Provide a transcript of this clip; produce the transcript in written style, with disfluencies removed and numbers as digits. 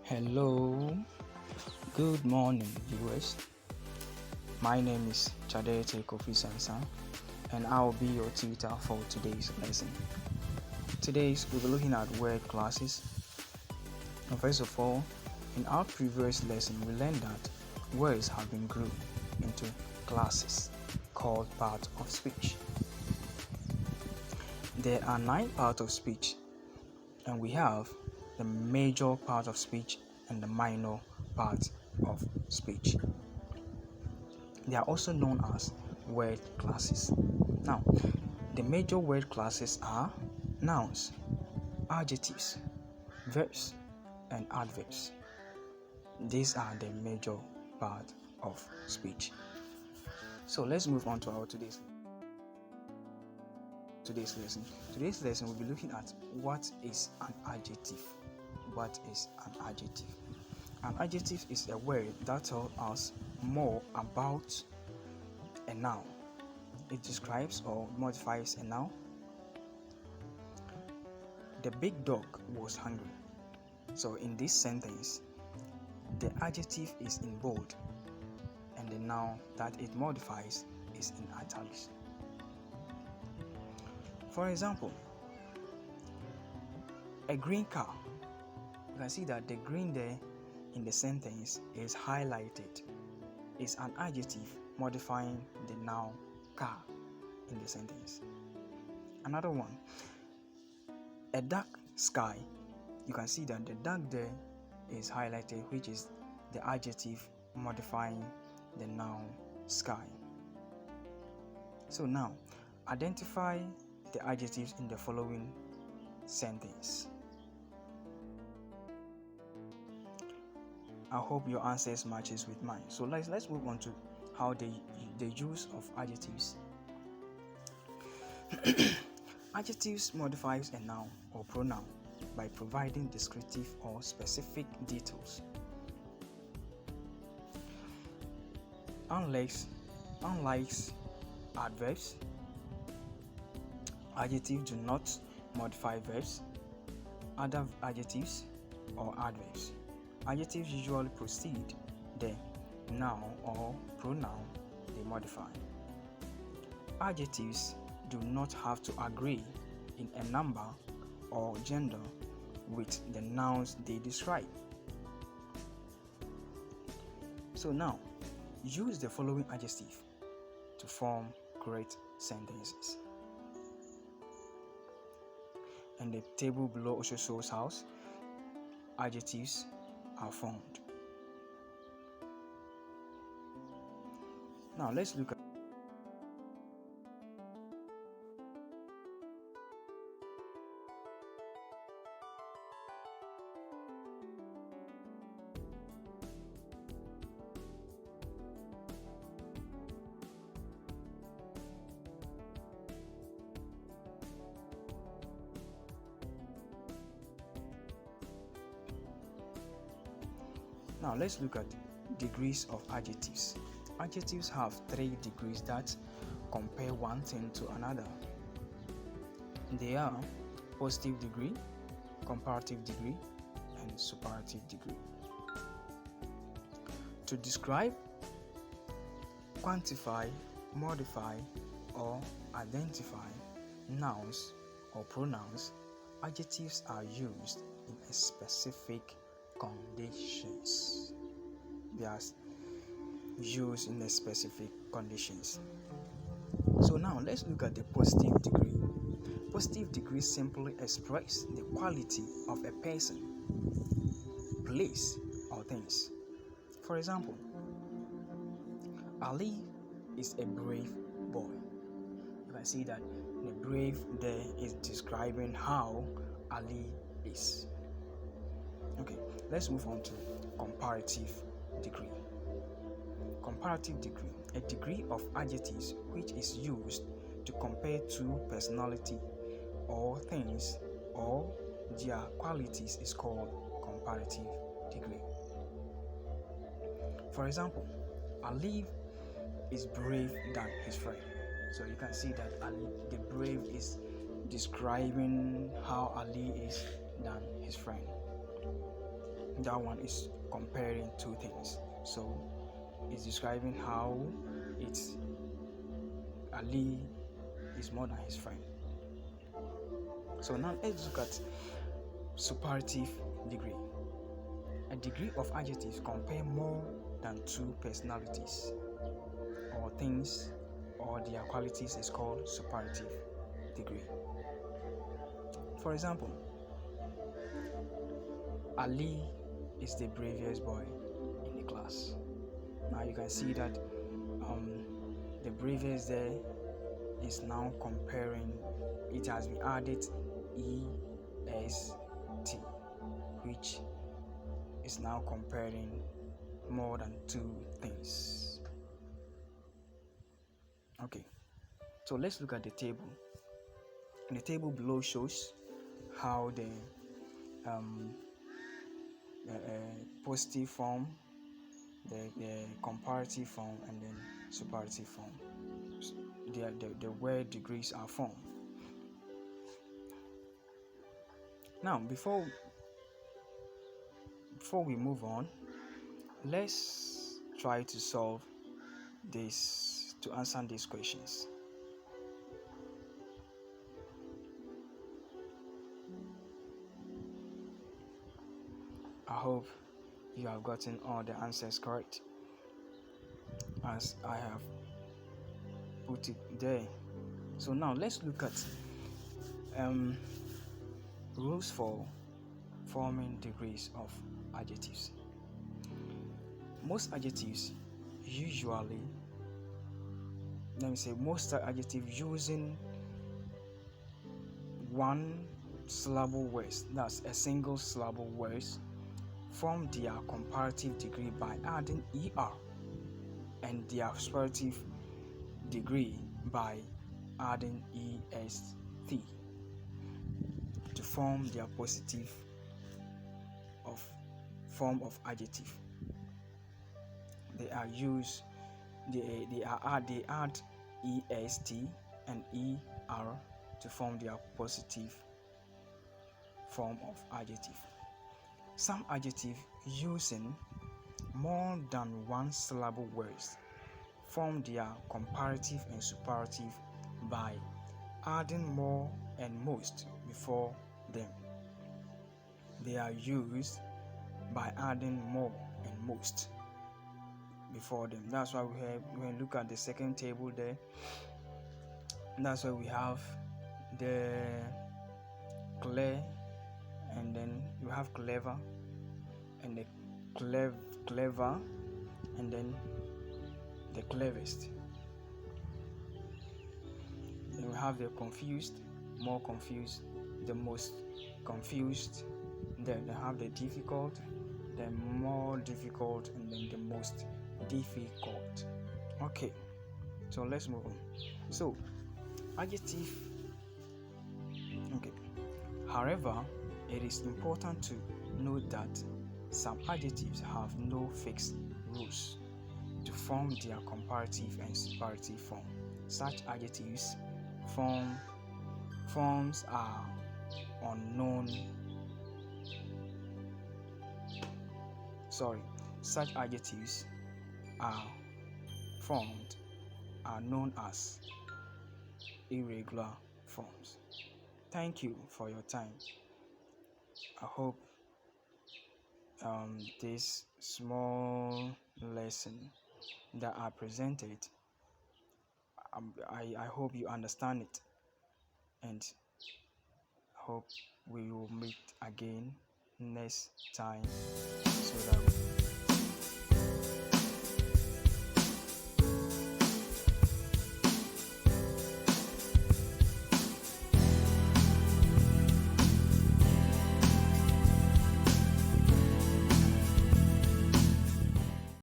Hello, good morning, viewers. My name is Chadete Kofi Sansan, and I'll be your tutor for today's lesson. Today, we'll be looking at word classes. And first of all, in our previous lesson, we learned that words have been grouped into classes called parts of speech. There are 9 parts of speech, and we have the major part of speech and the minor part of speech. They are also known as word classes. Now, the major word classes are nouns, adjectives, verbs, and adverbs. These are the major part of speech. So let's move on to our today's lesson. Today's lesson we'll be looking at what is an adjective. What is an adjective? An adjective is a word that tells us more about a noun. It describes or modifies a noun. The big dog was hungry. So in this sentence, the adjective is in bold and the noun that it modifies is in italics. For example, a green car. You can see that the green there in the sentence is highlighted. It's an adjective modifying the noun car in the sentence. Another one, a dark sky. You can see that the dark there is highlighted, which is the adjective modifying the noun sky. So now, identify the adjectives in the following sentence. I hope your answers matches with mine. So let's move on to how the use of adjectives. Adjectives modifies a noun or pronoun by providing descriptive or specific details. Unlike adverbs, adjectives do not modify verbs, other adjectives, or adverbs. Adjectives usually precede the noun or pronoun they modify. Adjectives do not have to agree in a number or gender with the nouns they describe. So now, use the following adjective to form correct sentences. And the table below also shows how adjectives are formed. Now let's look at degrees of adjectives. Adjectives have 3 degrees that compare one thing to another. They are positive degree, comparative degree, and superlative degree. To describe, quantify, modify, or identify nouns or pronouns, adjectives are used in a specific conditions. They are used in the specific conditions. So now let's look at the positive degree. Positive degree simply express the quality of a person, place, or things. For example, Ali is a brave boy. You can see that the brave there is describing how Ali is. Okay, let's move on to comparative degree. Comparative degree, a degree of adjectives which is used to compare two personality or things or their qualities is called comparative degree. For example, Ali is brave than his friend. So you can see that Ali, the brave is describing how Ali is than his friend. that one is comparing two things. So it's describing how it's Ali is more than his friend. So now let's look at superlative degree. A degree of adjectives compare more than two personalities or things or their qualities is called superlative degree. For example, Ali is the bravest boy in the class. Now you can see that the bravest there is now comparing, it has been added est, which is now comparing more than two things. Okay, so let's look at the table. And the table below shows how the positive form, the comparative form, and then superlative form, the word degrees are formed. Now, before we move on, let's try to solve this, to answer these questions. I hope you have gotten all the answers correct as I have put it there. So now let's look at rules for forming degrees of adjectives. Most adjectives usually, most adjectives using one syllable words, that's a single syllable words, form their comparative degree by adding er, and their superlative degree by adding est to form their positive form of adjective. They add est and er to form their positive form of adjective. Some adjectives using more than one syllable words form their comparative and superlative by adding more and most before them. They are used by adding more and most before them. That's why when we look at the second table there, that's why we have the clear, and then you have clever, and the clever, and then the cleverest. Then we have the confused, more confused, the most confused. Then they have the difficult, the more difficult, and then the most difficult. Okay, so let's move on. So adjective. Okay. However, it is important to note that some adjectives have no fixed rules to form their comparative and superlative form. Such adjectives forms are unknown. Such adjectives are known as irregular forms. Thank you for your time. I hope this small lesson that I presented, I hope you understand it, and hope we will meet again next time.